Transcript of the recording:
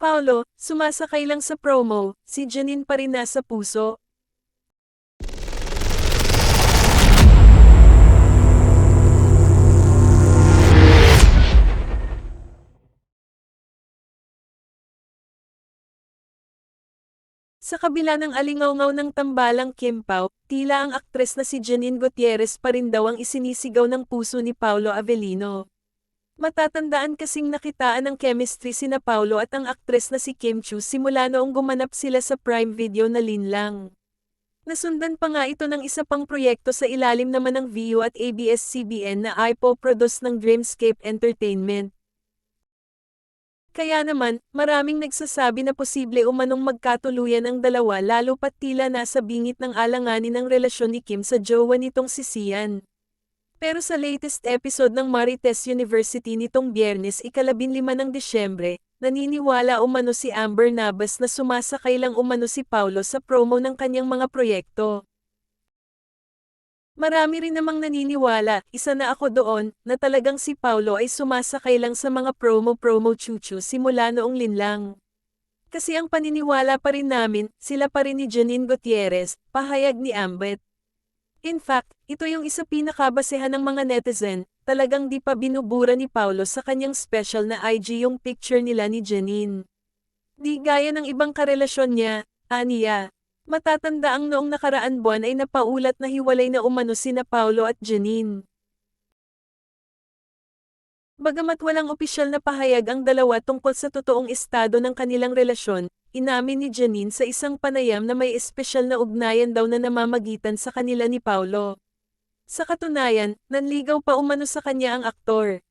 Paolo, sumasakay lang sa promo, si Janine pa rin nasa puso. Sa kabila ng alingawngaw ng tambalang Kim Pao, tila ang aktres na si Janine Gutierrez pa rin daw ang isinisigaw ng puso ni Paolo Avellino. Matatandaan kasing nakitaan ng chemistry sina Paolo at ang aktres na si Kim Chiu simula noong gumanap sila sa Prime Video na Linlang. Nasundan pa nga ito ng isa pang proyekto sa ilalim naman ng VU at ABS-CBN na ipo-produce ng Dreamscape Entertainment. Kaya naman, maraming nagsasabi na posible umanong magkatuluyan ang dalawa lalo pat tila nasa bingit ng alanganin ng relasyon ni Kim sa jowa nitong si Sian. Pero sa latest episode ng Marites University nitong Biyernes ika-15 ng Disyembre, naniniwala umano si Amber Nabas na sumasakay lang umano si Paolo sa promo ng kanyang mga proyekto. Marami rin namang naniniwala, isa na ako doon, na talagang si Paolo ay sumasakay lang sa mga promo chuchu simula noong linlang. Kasi ang paniniwala pa rin namin, sila pa rin ni Janine Gutierrez, pahayag ni Ambet. In fact, ito yung isa pinakabasehan ng mga netizen, talagang di pa binubura ni Paolo sa kanyang special na IG yung picture nila ni Janine. Di gaya ng ibang karelasyon niya, aniya. Matatanda ang noong nakaraan buwan ay napaulat na hiwalay na umano sina Paolo at Janine. Bagamat walang opisyal na pahayag ang dalawa tungkol sa totoong estado ng kanilang relasyon, inamin ni Janine sa isang panayam na may espesyal na ugnayan daw na namamagitan sa kanila ni Paolo. Sa katunayan, nanligaw pa umano sa kanya ang aktor.